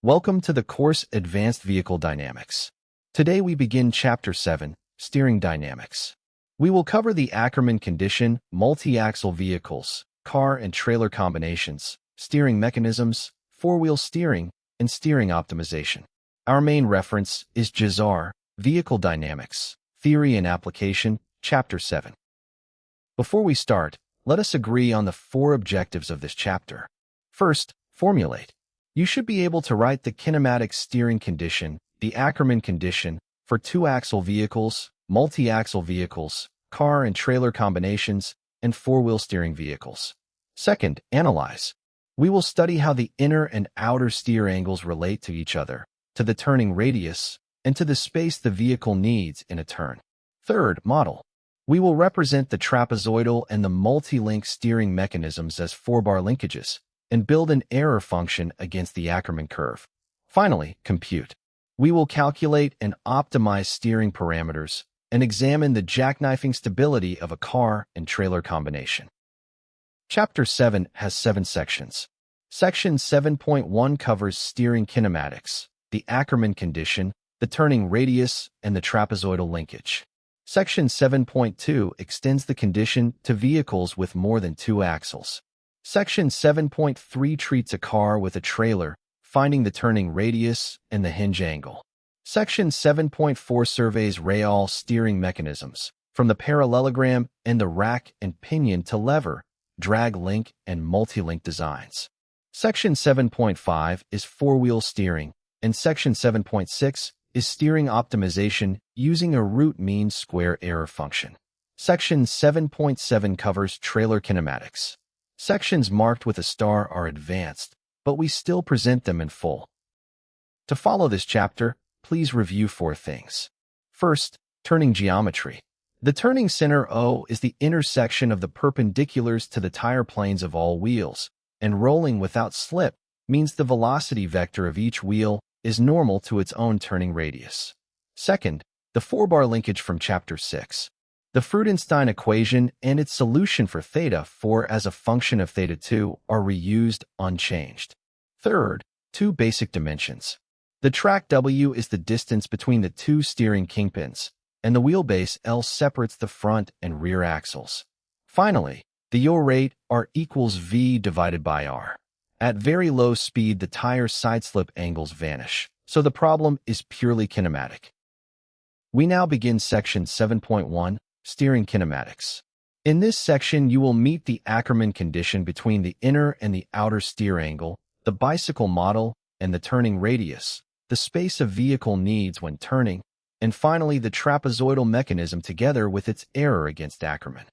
Welcome to the course Advanced Vehicle Dynamics. Today we begin Chapter 7, Steering Dynamics. We will cover the Ackerman condition, multi-axle vehicles, car and trailer combinations, steering mechanisms, four-wheel steering, and steering optimization. Our main reference is JAZAR, Vehicle Dynamics, Theory and Application, Chapter 7. Before we start, let us agree on the 4 objectives of this chapter. First, formulate. You should be able to write the kinematic steering condition, the Ackerman condition, for two-axle vehicles, multi-axle vehicles, car and trailer combinations, and four-wheel steering vehicles. Second, analyze. We will study how the inner and outer steer angles relate to each other, to the turning radius, and to the space the vehicle needs in a turn. Third, model. We will represent the trapezoidal and the multi-link steering mechanisms as 4-bar linkages, and build an error function against the Ackerman curve. Finally, compute. We will calculate and optimize steering parameters and examine the jackknifing stability of a car and trailer combination. Chapter 7 has 7 sections. Section 7.1 covers steering kinematics, the Ackerman condition, the turning radius, and the trapezoidal linkage. Section 7.2 extends the condition to vehicles with more than 2 axles. Section 7.3 treats a car with a trailer, finding the turning radius and the hinge angle. Section 7.4 surveys rail steering mechanisms, from the parallelogram and the rack and pinion to lever, drag link, and multi-link designs. Section 7.5 is four-wheel steering, and Section 7.6 is steering optimization using a root mean square error function. Section 7.7 covers trailer kinematics. Sections marked with a star are advanced, but we still present them in full. To follow this chapter, please review 4 things. First, turning geometry. The turning center O is the intersection of the perpendiculars to the tire planes of all wheels, and rolling without slip means the velocity vector of each wheel is normal to its own turning radius. Second, the 4-bar linkage from Chapter 6. The Freudenstein equation and its solution for theta 4 as a function of theta 2 are reused unchanged. Third, 2 basic dimensions. The track W is the distance between the 2 steering kingpins, and the wheelbase L separates the front and rear axles. Finally, the yaw rate R equals V divided by R. At very low speed, the tire sideslip angles vanish, so the problem is purely kinematic. We now begin Section 7.1, Steering Kinematics. In this section, you will meet the Ackerman condition between the inner and the outer steer angle, the bicycle model, and the turning radius, the space a vehicle needs when turning, and finally the trapezoidal mechanism together with its error against Ackerman.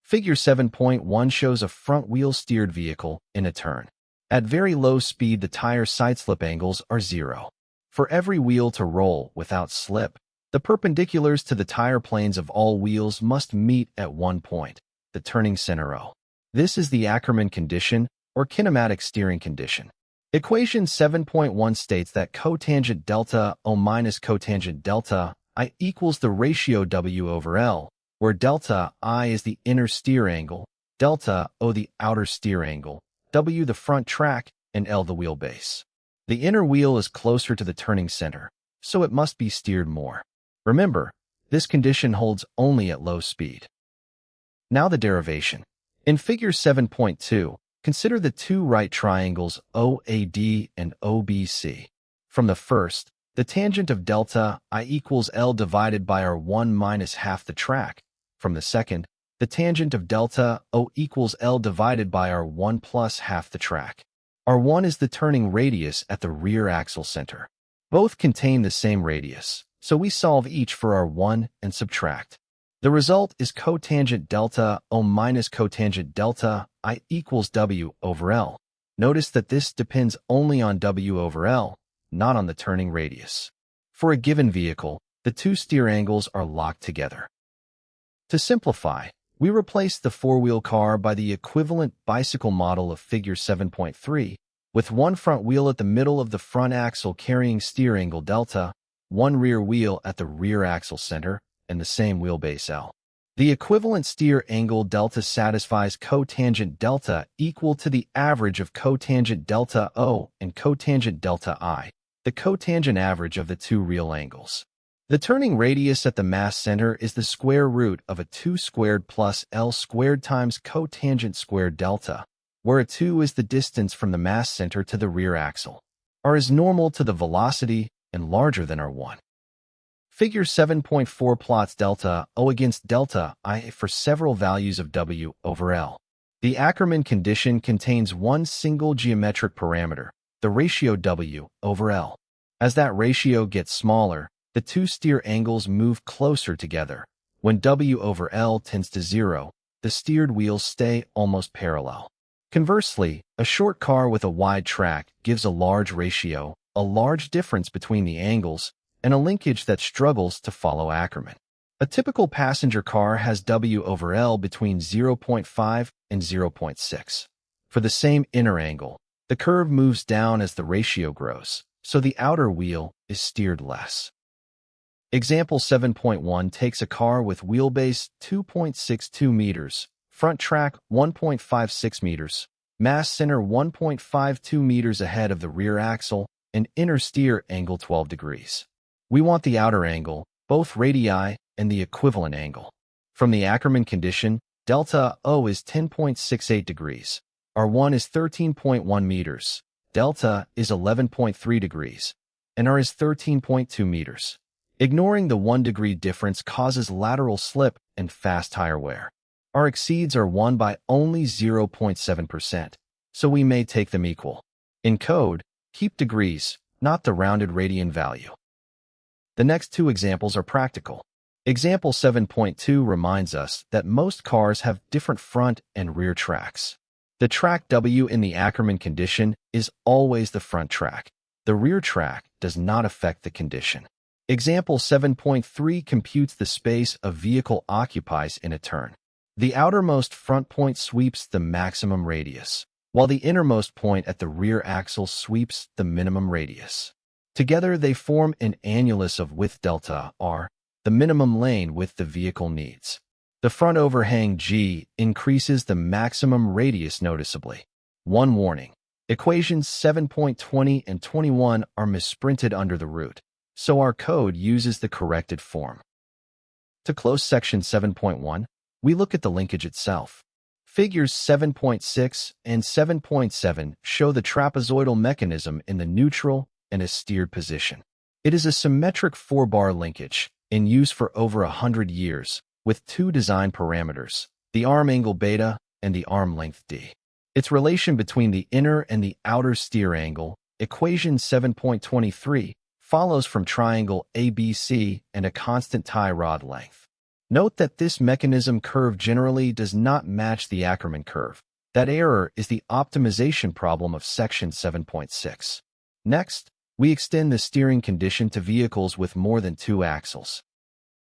Figure 7.1 shows a front-wheel steered vehicle in a turn. At very low speed, the tire sideslip angles are 0. For every wheel to roll without slip, the perpendiculars to the tire planes of all wheels must meet at one point, the turning center O. This is the Ackerman condition, or kinematic steering condition. Equation 7.1 states that cotangent delta O minus cotangent delta I equals the ratio W over L, where delta I is the inner steer angle, delta O the outer steer angle, W the front track, and L the wheelbase. The inner wheel is closer to the turning center, so it must be steered more. Remember, this condition holds only at low speed. Now the derivation. In Figure 7.2, consider the 2 right triangles OAD and OBC. From the first, the tangent of delta I equals L divided by R1 minus half the track. From the second, the tangent of delta O equals L divided by R1 plus half the track. R1 is the turning radius at the rear axle center. Both contain the same radius, so we solve each for R1 and subtract. The result is cotangent delta O minus cotangent delta I equals W over L. Notice that this depends only on W over L, not on the turning radius. For a given vehicle, the 2 steer angles are locked together. To simplify, we replace the 4-wheel car by the equivalent bicycle model of Figure 7.3, with one front wheel at the middle of the front axle carrying steer angle delta, one rear wheel at the rear axle center, and the same wheelbase L. The equivalent steer angle delta satisfies cotangent delta equal to the average of cotangent delta O and cotangent delta I, the cotangent average of the two real angles. The turning radius at the mass center is the square root of a 2 squared plus L squared times cotangent squared delta, where a 2 is the distance from the mass center to the rear axle. R is normal to the velocity and larger than R1. Figure 7.4 plots delta O against delta I for several values of W over L. The Ackerman condition contains one single geometric parameter, the ratio W over L. As that ratio gets smaller, the two steer angles move closer together. When W over L tends to 0, the steered wheels stay almost parallel. Conversely, a short car with a wide track gives a large ratio, a large difference between the angles, and a linkage that struggles to follow Ackerman. A typical passenger car has W over L between 0.5 and 0.6. For the same inner angle, the curve moves down as the ratio grows, so the outer wheel is steered less. Example 7.1 takes a car with wheelbase 2.62 meters, front track 1.56 meters, mass center 1.52 meters ahead of the rear axle, and inner steer angle 12 degrees. We want the outer angle, both radii, and the equivalent angle. From the Ackerman condition, delta O is 10.68 degrees, R1 is 13.1 meters, delta is 11.3 degrees, and R is 13.2 meters. Ignoring the 1 degree difference causes lateral slip and fast tire wear. R exceeds R1 by only 0.7%, so we may take them equal. In code, keep degrees, not the rounded radian value. The next two examples are practical. Example 7.2 reminds us that most cars have different front and rear tracks. The track W in the Ackerman condition is always the front track. The rear track does not affect the condition. Example 7.3 computes the space a vehicle occupies in a turn. The outermost front point sweeps the maximum radius, while the innermost point at the rear axle sweeps the minimum radius. Together they form an annulus of width delta R, the minimum lane width the vehicle needs. The front overhang G increases the maximum radius noticeably. One warning: equations 7.20 and 21 are misprinted under the root, so our code uses the corrected form. To close section 7.1, we look at the linkage itself. Figures 7.6 and 7.7 show the trapezoidal mechanism in the neutral and a steered position. It is a symmetric 4-bar linkage, in use for over 100 years, with two design parameters, the arm angle beta and the arm length d. Its relation between the inner and the outer steer angle, equation 7.23, follows from triangle ABC and a constant tie rod length. Note that this mechanism curve generally does not match the Ackerman curve. That error is the optimization problem of section 7.6. Next, we extend the steering condition to vehicles with more than 2 axles.